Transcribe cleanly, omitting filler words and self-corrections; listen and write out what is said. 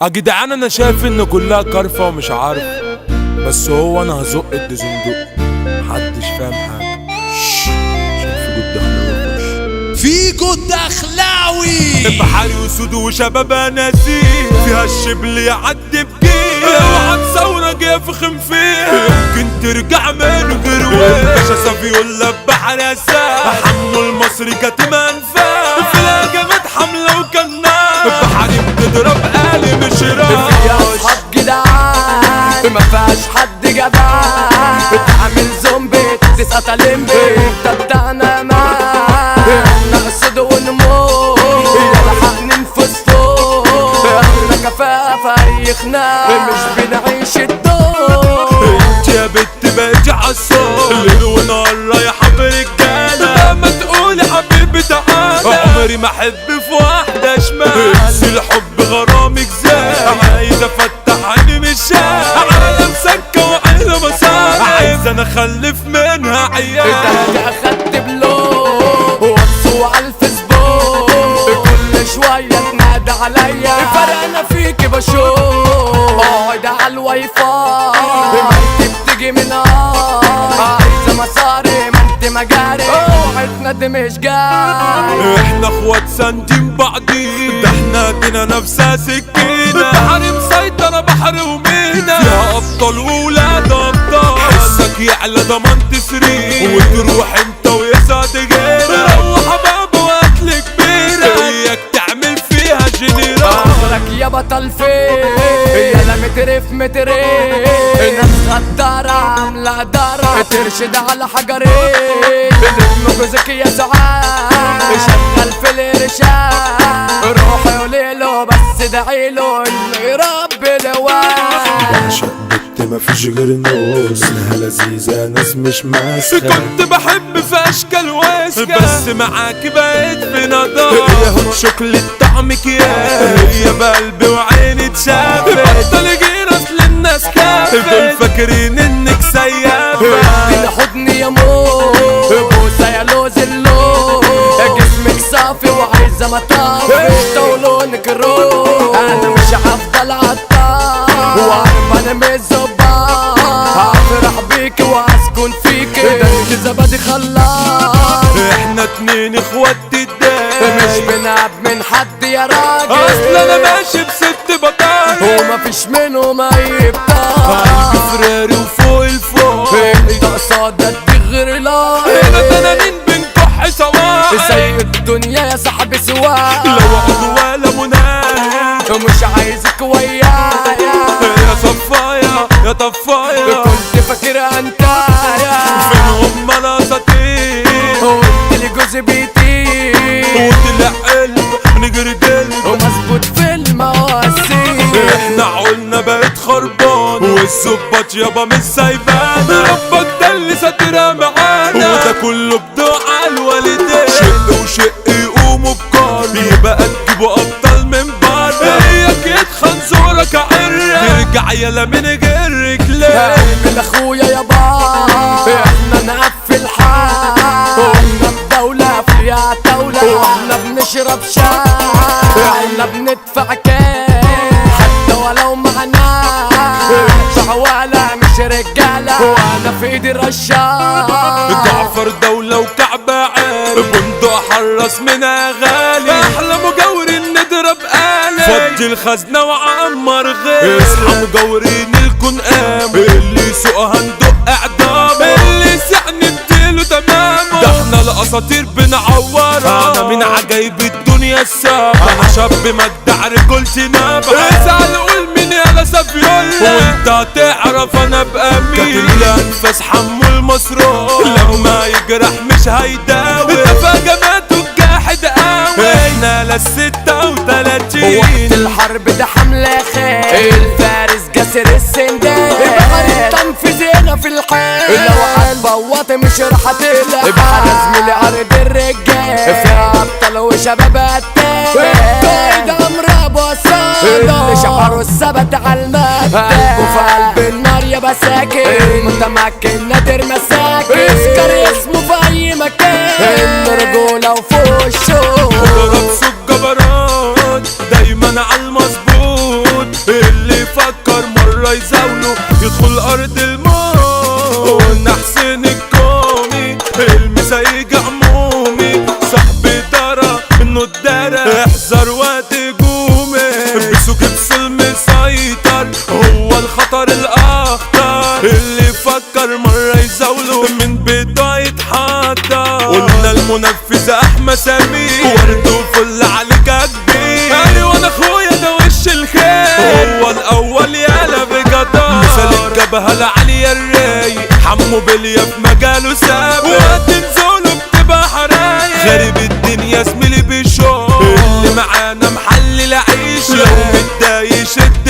جدعان انا شايف ان كلها كرفة ومش عارف، بس هو انا هزق الدزندق محدش فاهم حاجة. فيجو الدخلاوي بحري وسود وشباب اناسيه فيها الشبل يعدي بجيه، اوعى ثورة جايه فخم فيها يمكن ترجع من غير وين. باشا صافي يقول لك بحر يا ساح حمو المصري كاتم انفاس في الهجمات حملة وكناس بحري بتضرب قالي مش راس. فيها اصحاب جدعان ما فيهاش حد جدعان، بتعمل زومبي تسقط لمبي انت بتاعنا مان نقصد ونموت يلحق ننفس فوق احنا كفافة اي خناق مش بنعيش الدور. انت يا بت بقيتي عالصوت ليل ونهار رايحة برجالة ما تقولي حبيبي تعالى عمري ما احب في واحدة شمال بس الحب غرامك زاد عايز افتح عيني مش شايف عالم سكة وعيلة مسار عايز انا اخلف منها عيال. انت اخدت بلوك واتسو على الفيسبوك كل شوية تنادى عليا فرقنا فيكي بشوف اقعد على الواي فاي ما انت بتيجي من عايزة مصاري ما انت مجاري وحدنا دي مش جاي. احنا اخوات ساندين بعضين ده احنا دينا نفسها سكينة بحر مسيطرة بحر ومينا فيها ابطال وولاد ابطال حسك يعلى ضمان تسرين وتروح انت ويا سعد غيرك روح بابا واكل كبيرة وياك تعمل فيها جنرال. اخرك يا بطل فين يلا متر في مترين ناس غدارة عاملة دارة ترشد على حجرين بنجم جوزك يا سعاد شغال في الارشاد روحي قوليله بس دعيله انه يربي الواد. بعشق بنت مفيش غير نص انها لذيذة ناس مش ماسكة كنت بحب في اشكال واسكة بس معاكي بقيت في نضال يا هوت شوكليت طعمك يا بقلبي وعيني اتشافت بطل جيرس للناس كافت دول فاكرين انك سيافة دي حضني يا موت بوسة يا لوز اللوز جسمك صافي وعايزة مطافي ولونك روح انا مش هفضل عطار وعارف انا مش ظباط هفرح بيكي واسكن فيكي ده انت زبادي خلاص احنا اتنين اخوات تداي مش بنعب من حد يا راجل اصل انا ماشي بست بطايق ومفيش منهم اي بطاقة قلبي فراري وفوق الفوق انت قصادك دي غير لا هنا تنانين بنكح سواق زي الدنيا يا صاحبي سواق لو عضو ولا مناهي ومش عايزك ويايا يا صفايا يا طفايا كنت فاكر انت فين هم الاساطير قلت لي جوزي بيتي وطلع قلب نجري قلب ومظبوط في المواسير احنا عقولنا بقت خربان والظباط يابا مش سايبانا ربك ده اللي ساترها معانا وده كله بدعاء الوالدين شق وشق يقوموا بكار يبقى تجيبوا ابطال من بره هيك يتخن زورك عرة ترجع يلا من غيرك ليه من اخويا يابا احنا نقفل حال احنا الدولة فيها دولة واحنا بنشرب شاي احنا بندفع كام حتى ولو معنا شعوالة مش رجالة وانا في ايدي رشاق جعفر دولة وكعبة عالي بندق حرس منها غالي احلى مجاورين نضرب آلي فضي الخزنة وعمر غالي اصحى مجاورين الكون قام اللي يسوقها ندق اعدام اللي يسعني اديله تمام ده احنا الاساطير بنعورها انا من عجايب الدنيا السابع انا شاب مجدع رجولتي نابع اسأل قول مين يالا سافيولا وانت هتعرف انا ابقى مين الانفاس حمو المسرور لو ما يجرح مش هيداوي تفاجماته الجاحد قوي احنا لل36 وقت الحرب ده حملة خير الفارس جاسر السندان بحر التنفيذ هنا في الحال لو هتبوط مش راح تلحق بحر زميلي عرض الرجال فيها ابطال وشباب التاني قايد عمرو ابو صالح اللي شعره الثبت على المادة قلبه في قلب النار يا بساكن متمكن نادر مساكن يذكر اسمه في اي مكان الرجولة وفوق الشوق ضرب صوت جبروت دايما على المظبوط يدخل ارض الموت. والنحسن الكومي المسايق عمومي صاحبي ترى منه الدرى احذر وتقومي. بسوق بسل مسيطر هو الخطر الاخطر اللي فكر مرة يزاوله من بداية حضر. قلنا المنفذ احمد سمير ورد وفل عليك كبير. انا وانا اخويا ده وش الخير هو الاول يالا بقدر. مثال الجبهة العالية الرايق حمو بليا في مجاله سابق. وقت نزوله بتبقى حرايق غريب الدنيا زميلي بيشوف اللي معانا محلل عيش. لو متضايق شد